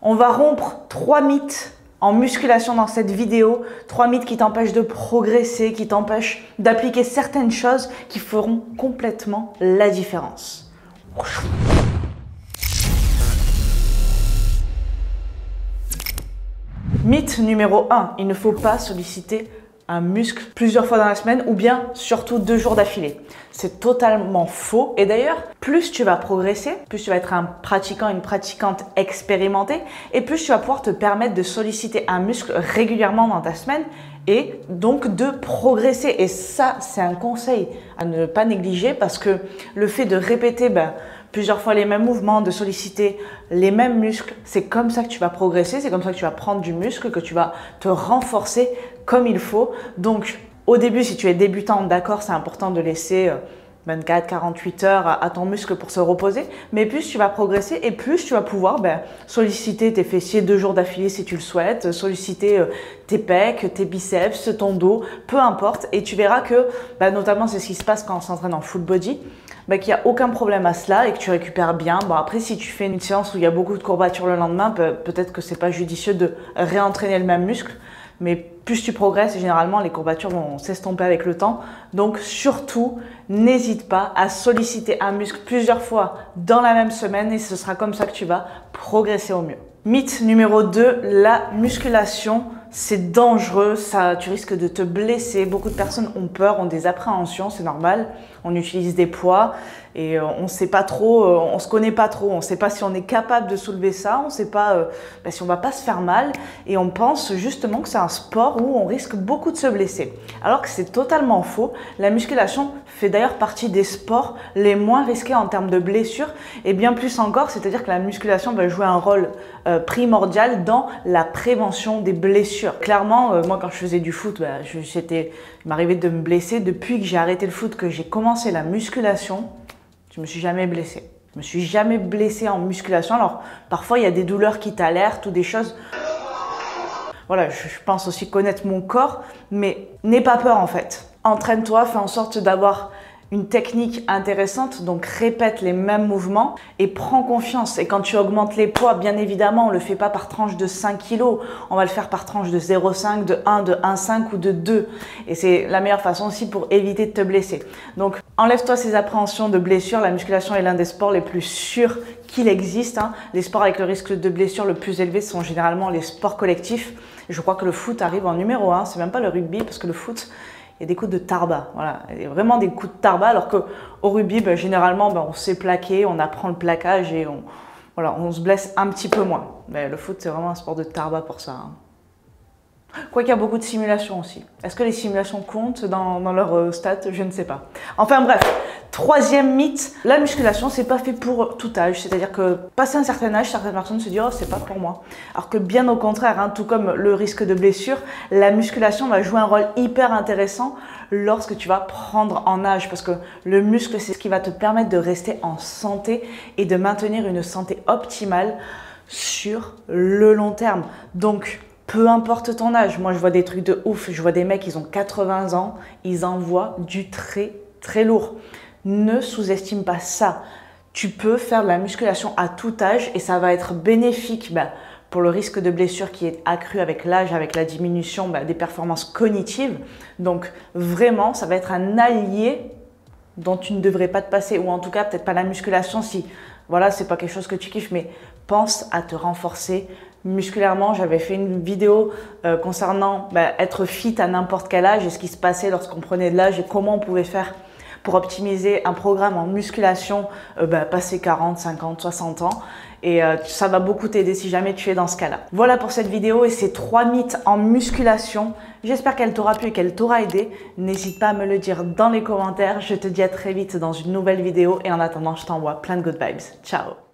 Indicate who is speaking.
Speaker 1: On va rompre 3 mythes en musculation dans cette vidéo. 3 mythes qui t'empêchent de progresser, qui t'empêchent d'appliquer certaines choses qui feront complètement la différence. Mythe numéro 1, il ne faut pas solliciter un muscle plusieurs fois dans la semaine ou bien surtout 2 jours d'affilée. C'est totalement faux et d'ailleurs, plus tu vas progresser, plus tu vas être un pratiquant, une pratiquante expérimentée et plus tu vas pouvoir te permettre de solliciter un muscle régulièrement dans ta semaine et donc de progresser. Et ça, c'est un conseil à ne pas négliger parce que le fait de répéter plusieurs fois les mêmes mouvements, de solliciter les mêmes muscles, c'est comme ça que tu vas progresser, c'est comme ça que tu vas prendre du muscle, que tu vas te renforcer comme il faut. Donc, au début, si tu es débutant, d'accord, c'est important de laisser 24-48 heures à ton muscle pour se reposer, mais plus tu vas progresser et plus tu vas pouvoir solliciter tes fessiers 2 jours d'affilée si tu le souhaites, solliciter tes pecs, tes biceps, ton dos, peu importe. Et tu verras que, notamment c'est ce qui se passe quand on s'entraîne en full body, qu'il n'y a aucun problème à cela et que tu récupères bien. Bon, après, si tu fais une séance où il y a beaucoup de courbatures le lendemain, peut-être que c'est pas judicieux de réentraîner le même muscle. Mais plus tu progresses, généralement, les courbatures vont s'estomper avec le temps. Donc, surtout, n'hésite pas à solliciter un muscle plusieurs fois dans la même semaine et ce sera comme ça que tu vas progresser au mieux. Mythe numéro 2, la musculation, c'est dangereux, tu risques de te blesser. Beaucoup de personnes ont peur, ont des appréhensions, c'est normal. On utilise des poids et on ne sait pas trop, on se connaît pas trop, on ne sait pas si on est capable de soulever ça, on ne sait pas si on va pas se faire mal et on pense justement que c'est un sport où on risque beaucoup de se blesser. Alors que c'est totalement faux. La musculation fait d'ailleurs partie des sports les moins risqués en termes de blessures et bien plus encore, c'est-à-dire que la musculation va jouer un rôle primordial dans la prévention des blessures. Clairement, moi quand je faisais du foot, il m'arrivait de me blesser. Depuis que j'ai arrêté le foot, que j'ai commencé la musculation, je me suis jamais blessée. Je me suis jamais blessée en musculation. Alors parfois il y a des douleurs qui t'alertent ou des choses. Voilà, je pense aussi connaître mon corps, mais n'aie pas peur en fait. Entraîne-toi, fais en sorte d'avoir une technique intéressante, donc répète les mêmes mouvements et prends confiance. Et quand tu augmentes les poids, bien évidemment, on ne le fait pas par tranche de 5 kg, on va le faire par tranche de 0,5, de 1, de 1,5 ou de 2. Et c'est la meilleure façon aussi pour éviter de te blesser. Donc, enlève-toi ces appréhensions de blessure. La musculation est l'un des sports les plus sûrs qu'il existe. Les sports avec le risque de blessure le plus élevé sont généralement les sports collectifs. Je crois que le foot arrive en numéro 1, c'est même pas le rugby parce que le foot, il y a des coups de tarba, voilà, il y a vraiment des coups de tarba, alors qu'au rugby, généralement, on sait plaquer, on apprend le plaquage et on se blesse un petit peu moins. Mais le foot, c'est vraiment un sport de tarba pour ça. Quoiqu'il y a beaucoup de simulations aussi. Est-ce que les simulations comptent dans leur stats? Je ne sais pas. Enfin bref, 3e mythe, la musculation, c'est pas fait pour tout âge. C'est-à-dire que passé un certain âge, certaines personnes se disent « Oh, c'est pas pour moi ». Alors que bien au contraire, tout comme le risque de blessure, la musculation va jouer un rôle hyper intéressant lorsque tu vas prendre en âge. Parce que le muscle, c'est ce qui va te permettre de rester en santé et de maintenir une santé optimale sur le long terme. Donc, peu importe ton âge, moi je vois des trucs de ouf, je vois des mecs, ils ont 80 ans, ils envoient du très très lourd. Ne sous-estime pas ça. Tu peux faire de la musculation à tout âge et ça va être bénéfique pour le risque de blessure qui est accru avec l'âge, avec la diminution des performances cognitives. Donc vraiment, ça va être un allié dont tu ne devrais pas te passer, ou en tout cas peut-être pas la musculation si voilà, c'est pas quelque chose que tu kiffes, mais pense à te renforcer musculairement. J'avais fait une vidéo concernant être fit à n'importe quel âge et ce qui se passait lorsqu'on prenait de l'âge et comment on pouvait faire pour optimiser un programme en musculation passé 40, 50, 60 ans. Et ça va beaucoup t'aider si jamais tu es dans ce cas-là. Voilà pour cette vidéo et ces 3 mythes en musculation. J'espère qu'elle t'aura plu et qu'elle t'aura aidé. N'hésite pas à me le dire dans les commentaires. Je te dis à très vite dans une nouvelle vidéo et en attendant, je t'envoie plein de good vibes. Ciao!